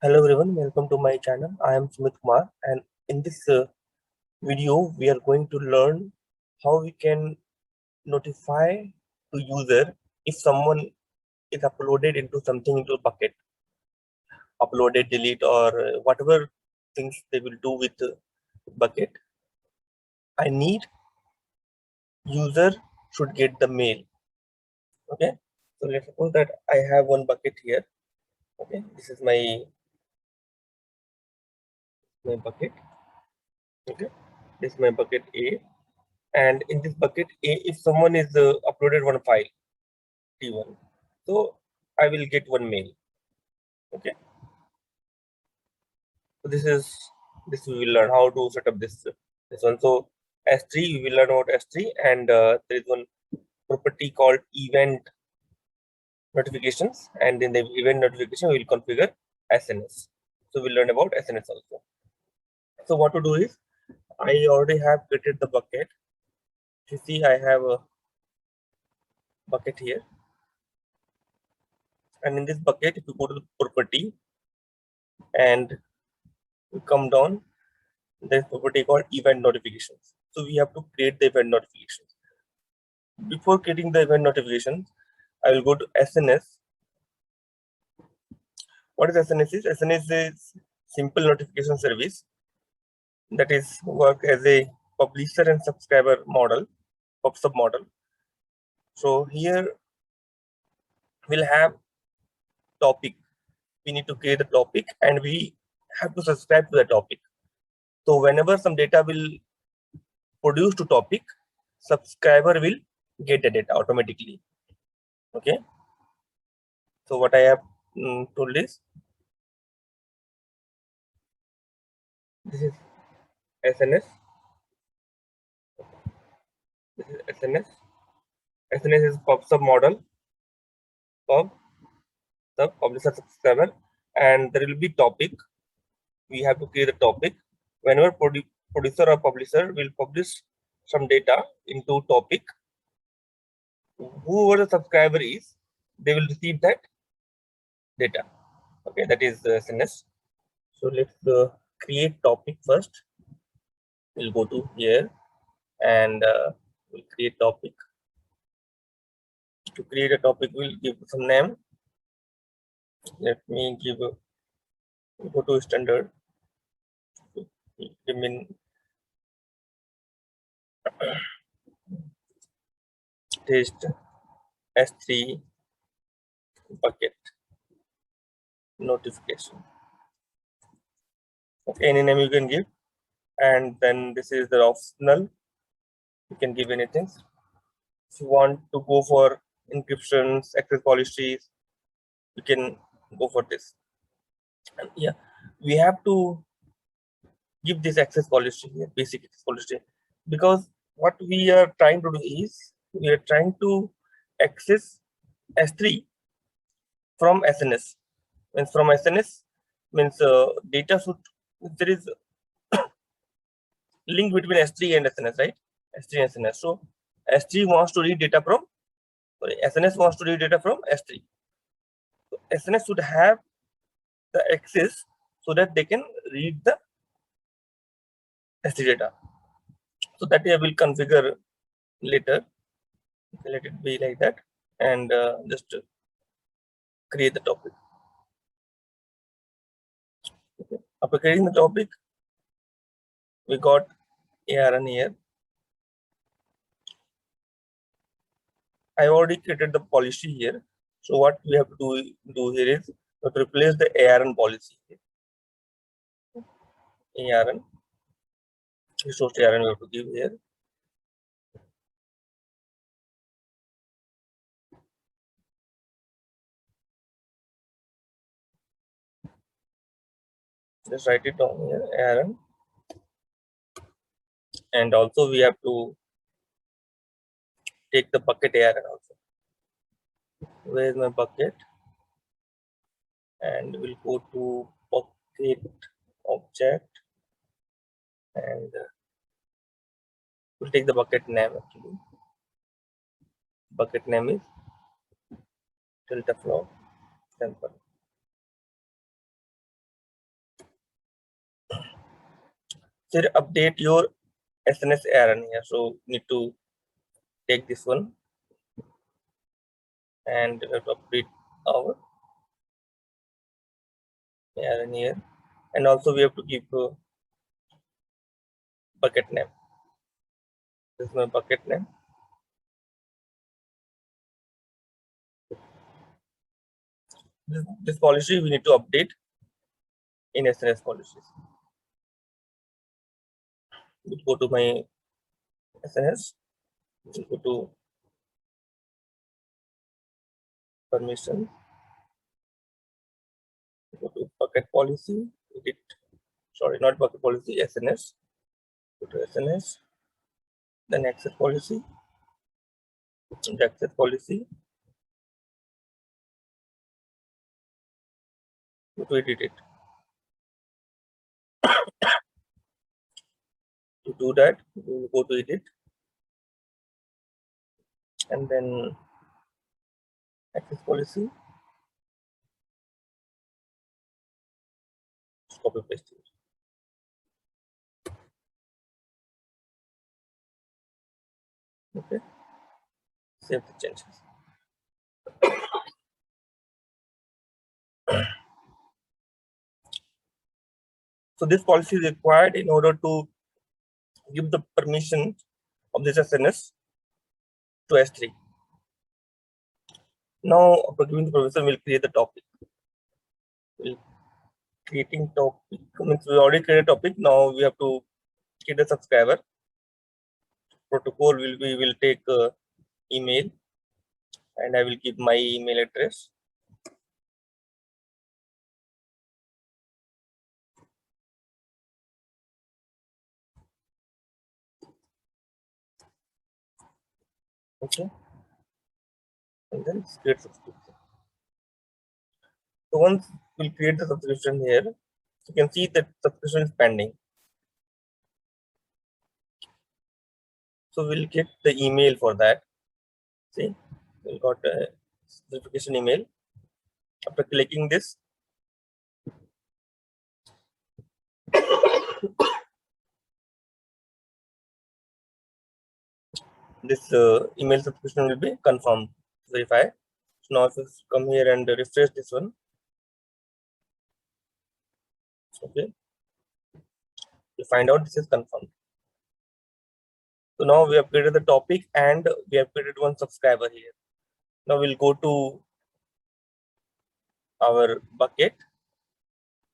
Hello everyone, welcome to my channel. I am Sumit Kumar, and in this video we are going to learn how we can notify to user if someone is uploaded into something into a bucket, uploaded, delete, or whatever things they will do with the bucket. I need user should get the mail. Okay, so let's suppose that I have one bucket here. Okay, this is my bucket. Okay, this is my bucket A. And in this bucket A, if someone is uploaded one file T1, so I will get one mail. Okay, so this we will learn how to set up this one. So S3 we will learn about S3, and there is one property called event notifications, and in the event notification we will configure SNS. So we'll learn about SNS also. So what to do is, I already have created the bucket. You see I have a bucket here, and in this bucket if you go to the property and you come down, there's property called event notifications. So we have to create the event notifications. Before creating the event notifications, I will go to SNS. What is SNS is? SNS is simple notification service that is work as a publisher and subscriber model, PubSub model. So here we'll have topic. We need to create the topic and we have to subscribe to the topic. So whenever some data will produce to topic, subscriber will get the data automatically. Okay, so what I have told is, this is SNS, this is SNS. SNS is PubSub model, pub sub publisher subscriber, and there will be topic. We have to create a topic. Whenever producer or publisher will publish some data into topic, whoever the subscriber is, they will receive that data. Okay, that is SNS. So let's create topic first. We'll go to here and we'll create topic. To create a topic, we'll give some name. Let me give go to standard. Give me test S3 bucket notification. Okay, any name you can give, and then this is the optional. You can give anything. If you want to go for encryptions, access policies, you can go for this. And yeah, we have to give this access policy here, basic access policy, because what we are trying to do is we are trying to access S3 from SNS. Means from SNS means data should, there is link between S3 and SNS, right? S3 and SNS. So S3 wants to read data from, sorry, SNS wants to read data from S3. So SNS should have the access so that they can read the S3 data. So that I will configure later. Let it be like that, and just create the topic. Okay. After creating the topic, we got ARN here. I already created the policy here. So what we have to do here is to replace the ARN policy. ARN, resource ARN we have to give here. Just write it down here, ARN. And also we have to take the bucket ARN also. Where is my bucket? And we'll go to bucket object, and we'll take the bucket name actually. Bucket name is TiltaFlow sample. So update your SNS ARN here. So need to take this one and we have to update our ARN here, and also we have to give bucket name. This is my bucket name. This policy we need to update in SNS policies. We'll go to my SNS, we'll go to permission, go to bucket policy, edit, sorry, not bucket policy, SNS, go to SNS, then access policy, the access policy, go to edit it. To do that, we'll go to edit and then access policy, just copy paste it. Okay, save the changes. So this policy is required in order to give the permission of this SNS to S3. Now, after giving the permission, we'll create the topic. We'll creating topic means we already created a topic. Now we have to create a subscriber. Protocol we will take email, and I will give my email address. Okay, and then create subscription. So once we'll create the subscription here, you can see that subscription is pending. So we'll get the email for that. See, we got a notification email. After clicking this, this email subscription will be confirmed. Verify. So now if you come here and refresh this one, okay, you find out this is confirmed. So now we have created the topic and we have created one subscriber here. Now we'll go to our bucket.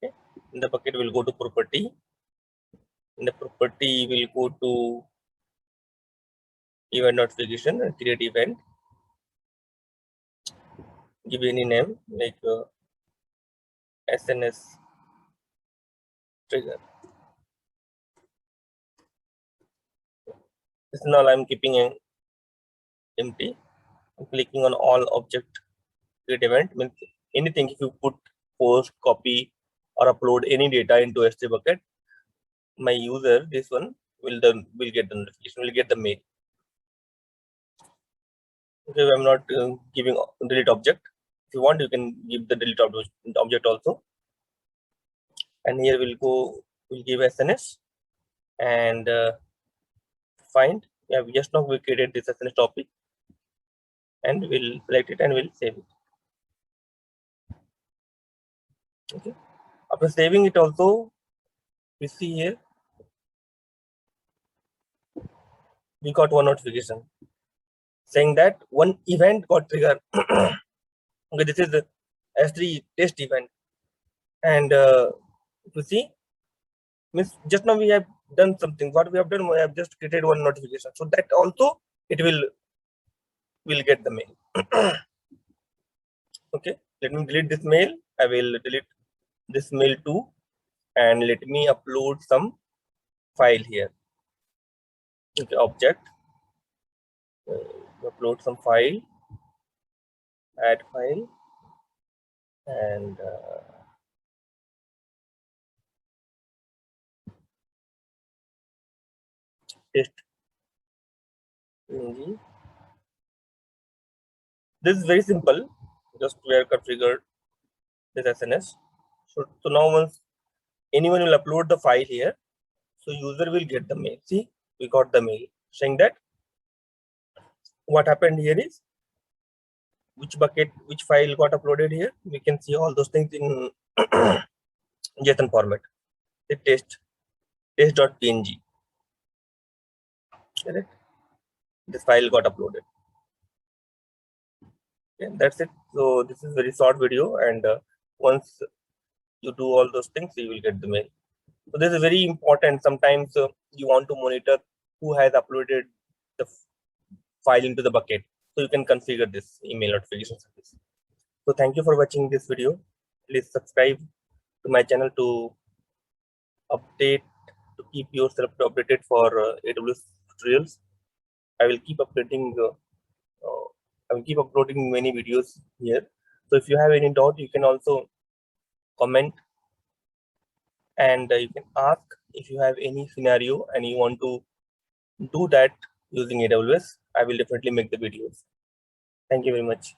Okay. In the bucket we'll go to property. In the property we'll go to event notification and create event. Give any name like SNS trigger. This now I'm keeping an empty. I'm clicking on all object create event, means anything. If you put post, copy or upload any data into S3 bucket, my user, this one, will get the notification, will get the mail. Okay, I'm not giving delete object. If you want, you can give the delete object also. And here we'll give SNS and find. Yeah, just now we created this SNS topic, and we'll select it and we'll save it. Okay. After saving it also, we see here we got one notification saying that one event got triggered. Okay, this is the S3 test event, and if you see, means just now we have done something. What we have done, we have just created one notification, so that also it will get the mail. Okay, let me delete this mail. I will delete this mail too, and let me upload some file here. Okay, object, upload some file, add file, and test png. This is very simple. Just we are configured this SNS. So now once anyone will upload the file here, So user will get the mail. See, we got the mail saying that what happened here is which bucket, which file got uploaded here. We can see all those things in JSON format. The test.png. Correct. This file got uploaded. Okay, that's it. So this is very short video, and once you do all those things, you will get the mail. So this is very important. Sometimes you want to monitor who has uploaded the file into the bucket. So you can configure this email notification service. So thank you for watching this video. Please subscribe to my channel to keep yourself updated for AWS tutorials. I will keep updating. I will keep uploading many videos here. So if you have any doubt, you can also comment, and you can ask if you have any scenario and you want to do that using AWS. I will definitely make the videos. Thank you very much.